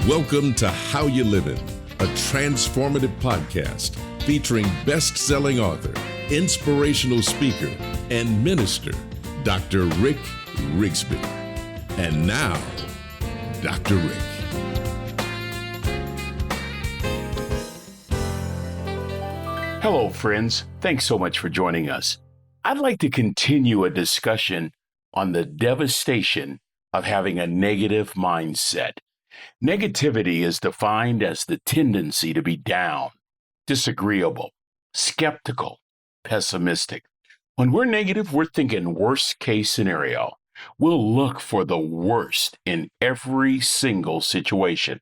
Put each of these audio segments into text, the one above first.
Welcome to How You Livin', a transformative podcast featuring best-selling author, inspirational speaker, and minister, Dr. Rick Rigsby. And now, Dr. Rick. Hello, friends. Thanks so much for joining us. I'd like to continue a discussion on the devastation of having a negative mindset. Negativity is defined as the tendency to be down, disagreeable, skeptical, pessimistic. When we're negative, we're thinking worst case scenario. We'll look for the worst in every single situation.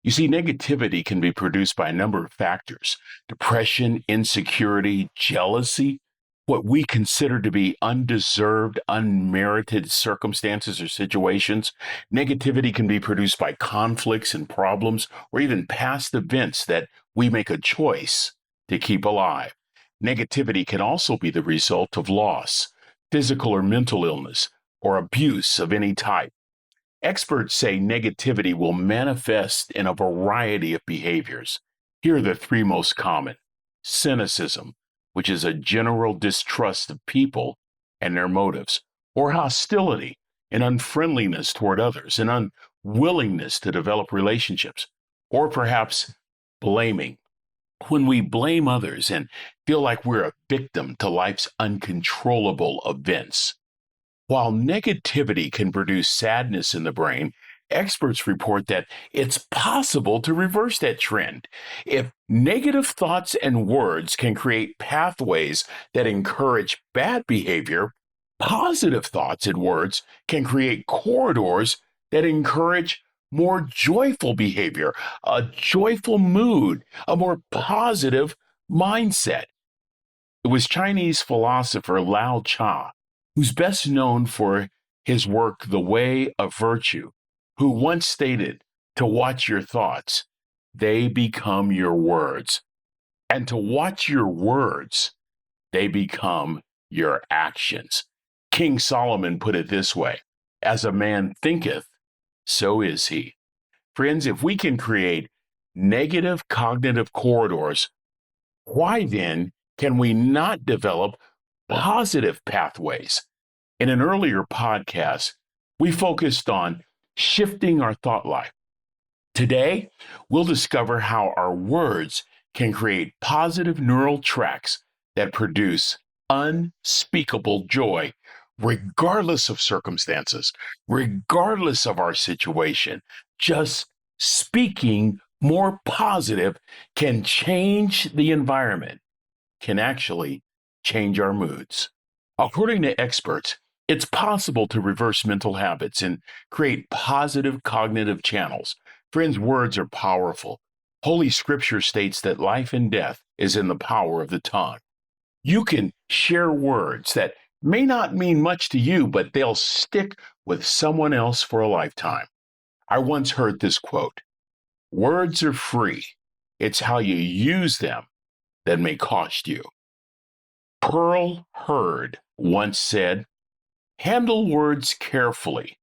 You see, negativity can be produced by a number of factors: depression, insecurity, jealousy, what we consider to be undeserved, unmerited circumstances or situations. Negativity can be produced by conflicts and problems, or even past events that we make a choice to keep alive. Negativity can also be the result of loss, physical or mental illness, or abuse of any type. Experts say negativity will manifest in a variety of behaviors. Here are the three most common: cynicism, which is a general distrust of people and their motives, or hostility and unfriendliness toward others, and unwillingness to develop relationships, or perhaps blaming, when we blame others and feel like we're a victim to life's uncontrollable events. While negativity can produce sadness in the brain, experts report that it's possible to reverse that trend. If negative thoughts and words can create pathways that encourage bad behavior, positive thoughts and words can create corridors that encourage more joyful behavior, a joyful mood, a more positive mindset. It was Chinese philosopher Lao Tzu, who's best known for his work, The Way of Virtue, who once stated to watch your thoughts, they become your words, and to watch your words, they become your actions. King Solomon put it this way: as a man thinketh, so is he. Friends, if we can create negative cognitive corridors, why then can we not develop positive pathways? In an earlier podcast, we focused on shifting our thought life. Today, we'll discover how our words can create positive neural tracks that produce unspeakable joy, regardless of circumstances, regardless of our situation. Just speaking more positive can change the environment, can actually change our moods. According to experts, it's possible to reverse mental habits and create positive cognitive channels. Friends, words are powerful. Holy Scripture states that life and death is in the power of the tongue. You can share words that may not mean much to you, but they'll stick with someone else for a lifetime. I once heard this quote: words are free. It's how you use them that may cost you. Pearl Hurd once said, handle words carefully.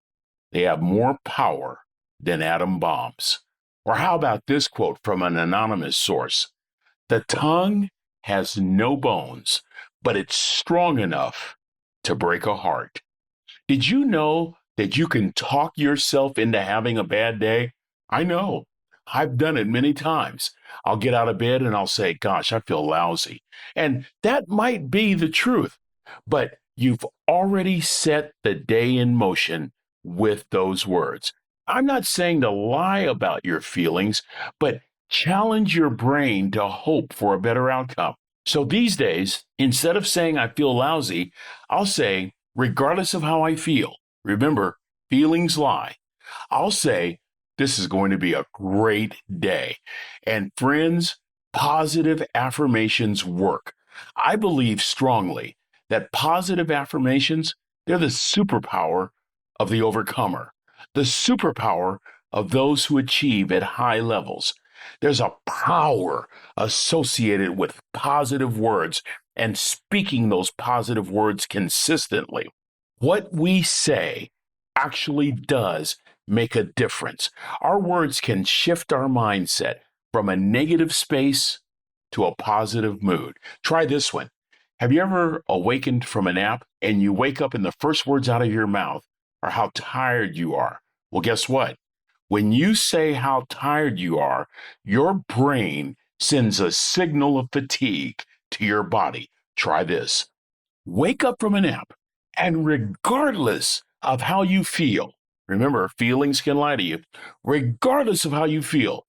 They have more power than atom bombs. Or how about this quote from an anonymous source? The tongue has no bones, but it's strong enough to break a heart. Did you know that you can talk yourself into having a bad day? I know. I've done it many times. I'll get out of bed and I'll say, gosh, I feel lousy. And that might be the truth, but you've already set the day in motion with those words. I'm not saying to lie about your feelings, but challenge your brain to hope for a better outcome. So these days, instead of saying I feel lousy, I'll say, regardless of how I feel, remember, feelings lie. I'll say, this is going to be a great day. And friends, positive affirmations work. I believe strongly that positive affirmations, they're the superpower of the overcomer, the superpower of those who achieve at high levels. There's a power associated with positive words and speaking those positive words consistently. What we say actually does make a difference. Our words can shift our mindset from a negative space to a positive mood. Try this one. Have you ever awakened from a nap and you wake up and the first words out of your mouth are how tired you are? Well, guess what? When you say how tired you are, your brain sends a signal of fatigue to your body. Try this. Wake up from a nap, and regardless of how you feel, remember, feelings can lie to you, regardless of how you feel,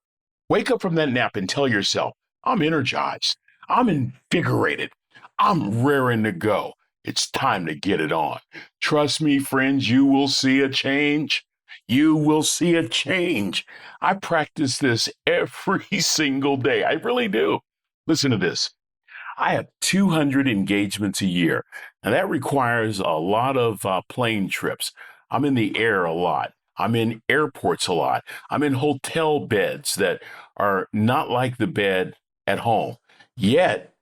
wake up from that nap and tell yourself, I'm energized, I'm invigorated, I'm raring to go. It's time to get it on. Trust me, friends, you will see a change. You will see a change. I practice this every single day. I really do. Listen to this. I have 200 engagements a year, and that requires a lot of plane trips. I'm in the air a lot. I'm in airports a lot. I'm in hotel beds that are not like the bed at home. Yet,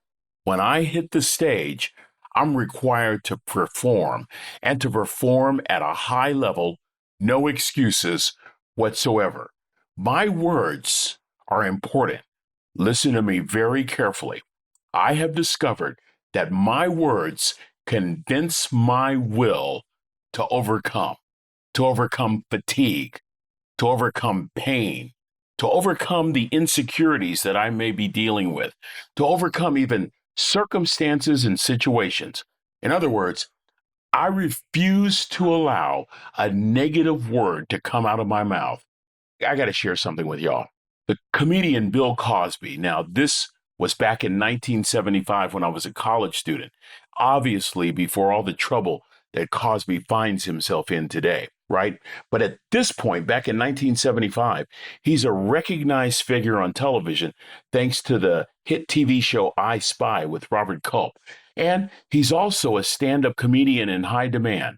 when I hit the stage, I'm required to perform and to perform at a high level, no excuses whatsoever. My words are important. Listen to me very carefully. I have discovered that my words convince my will to overcome fatigue, to overcome pain, to overcome the insecurities that I may be dealing with, to overcome even circumstances and situations. In other words, I refuse to allow a negative word to come out of my mouth. I got to share something with y'all. The comedian Bill Cosby. Now, this was back in 1975 when I was a college student, obviously before all the trouble that Cosby finds himself in today, right? But at this point, back in 1975, he's a recognized figure on television thanks to the hit TV show I Spy with Robert Culp. And he's also a stand-up comedian in high demand.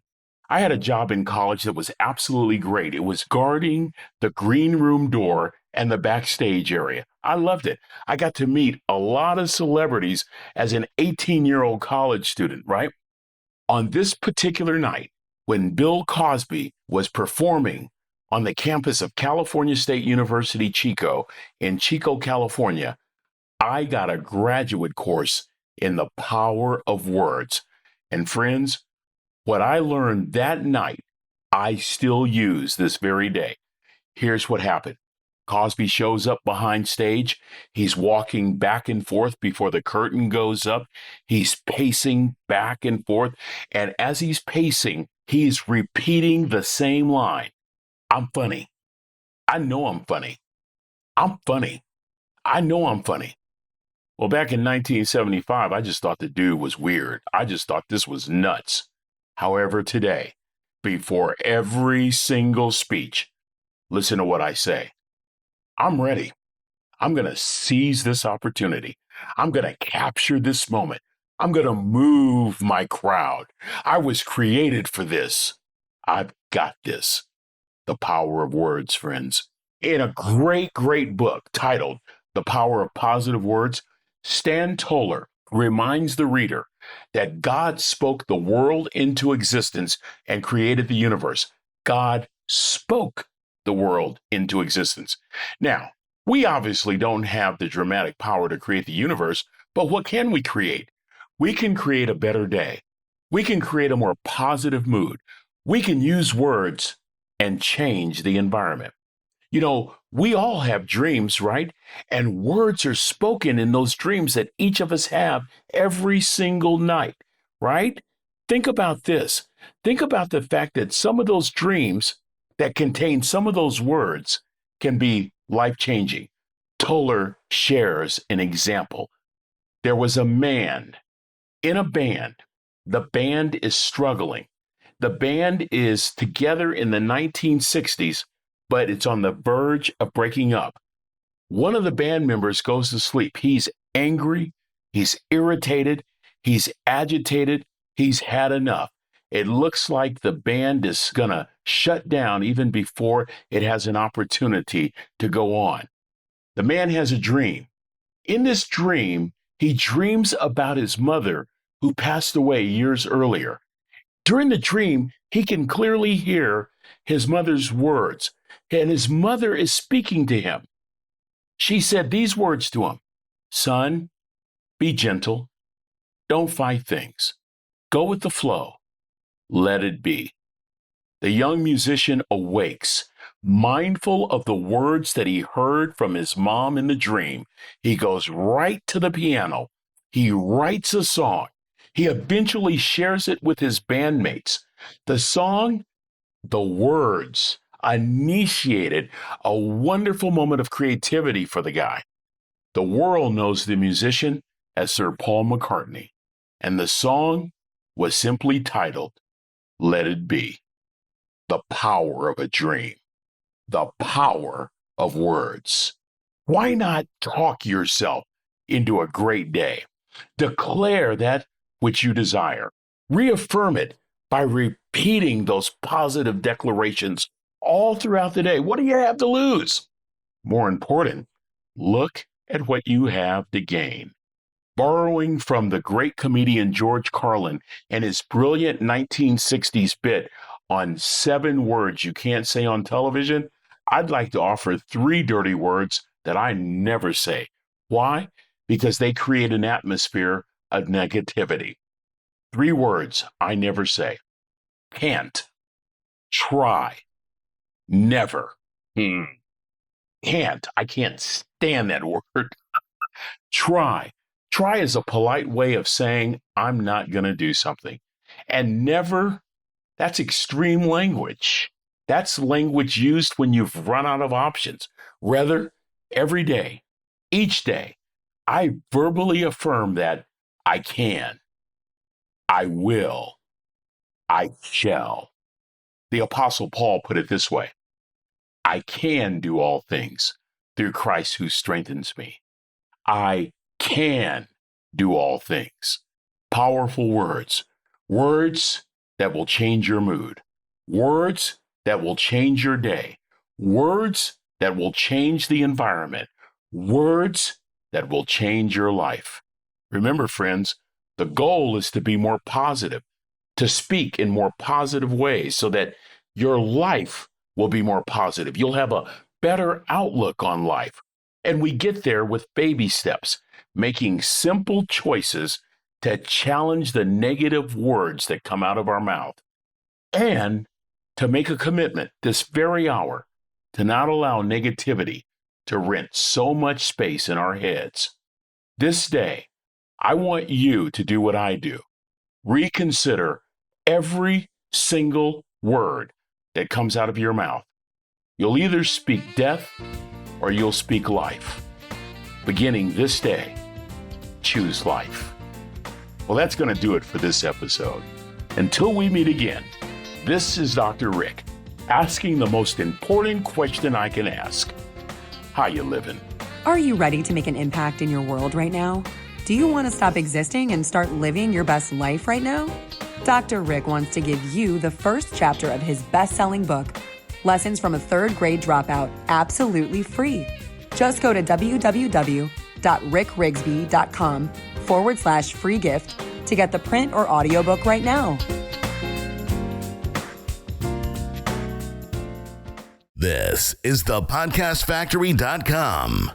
I had a job in college that was absolutely great. It was guarding the green room door and the backstage area. I loved it. I got to meet a lot of celebrities as an 18-year-old college student, right? On this particular night, when Bill Cosby was performing on the campus of California State University, Chico, in Chico, California, I got a graduate course in the power of words. And friends, what I learned that night, I still use this very day. Here's what happened. Cosby shows up behind stage. He's walking back and forth before the curtain goes up. He's pacing back and forth. And as he's pacing, he's repeating the same line. I'm funny. I know I'm funny. I'm funny. I know I'm funny. Well, back in 1975, I just thought the dude was weird. I just thought this was nuts. However, today, before every single speech, listen to what I say. I'm ready. I'm going to seize this opportunity. I'm going to capture this moment. I'm going to move my crowd. I was created for this. I've got this. The Power of Words, friends. In a great, great book titled The Power of Positive Words, Stan Toller reminds the reader that God spoke the world into existence and created the universe. God spoke the world into existence. Now, we obviously don't have the dramatic power to create the universe, but what can we create? We can create a better day. We can create a more positive mood. We can use words and change the environment. You know, we all have dreams, right? And words are spoken in those dreams that each of us have every single night, right? Think about this. Think about the fact that some of those dreams that contain some of those words can be life-changing. Toller shares an example. There was a man in a band. The band is struggling. The band is together in the 1960s, but it's on the verge of breaking up. One of the band members goes to sleep. He's angry, he's irritated, he's agitated, he's had enough. It looks like the band is going to shut down even before it has an opportunity to go on. The man has a dream. In this dream, he dreams about his mother who passed away years earlier. During the dream, He can clearly hear his mother's words, and his mother is speaking to him. She said these words to him: "Son, be gentle. Don't fight things. Go with the flow. Let it be." The young musician awakes, mindful of the words that he heard from his mom in the dream. He goes right to the piano. He writes a song. He eventually shares it with his bandmates. The song, the words, initiated a wonderful moment of creativity for the guy. The world knows the musician as Sir Paul McCartney, and the song was simply titled "Let It Be." The power of a dream, the power of words. Why not talk yourself into a great day? Declare that which you desire. Reaffirm it by repeating those positive declarations all throughout the day. What do you have to lose? More important, look at what you have to gain. Borrowing from the great comedian George Carlin and his brilliant 1960s bit on 7 words you can't say on television, I'd like to offer 3 dirty words that I never say. Why? Because they create an atmosphere of negativity. 3 words I never say: can't, try, never. Can't. I can't stand that word. Try. Try is a polite way of saying I'm not going to do something. And never, that's extreme language. That's language used when you've run out of options. Rather, every day, each day, I verbally affirm that I can, I will, I shall. The Apostle Paul put it this way: I can do all things through Christ who strengthens me. I can do all things. Powerful words. Words that will change your mood. Words that will change your day. Words that will change the environment. Words that will change your life. Remember, friends, the goal is to be more positive, to speak in more positive ways so that your life will be more positive. You'll have a better outlook on life. And we get there with baby steps, making simple choices to challenge the negative words that come out of our mouth, and to make a commitment this very hour to not allow negativity to rent so much space in our heads. This day, I want you to do what I do. Reconsider every single word that comes out of your mouth. You'll either speak death or you'll speak life. Beginning this day, choose life. Well, that's going to do it for this episode. Until we meet again, this is Dr. Rick, asking the most important question I can ask: how you living? Are you ready to make an impact in your world right now? Do you want to stop existing and start living your best life right now? Dr. Rick wants to give you the first chapter of his best-selling book, Lessons from a Third Grade Dropout, absolutely free. Just go to www.rickrigsby.com/free gift to get the print or audiobook right now. This is thepodcastfactory.com.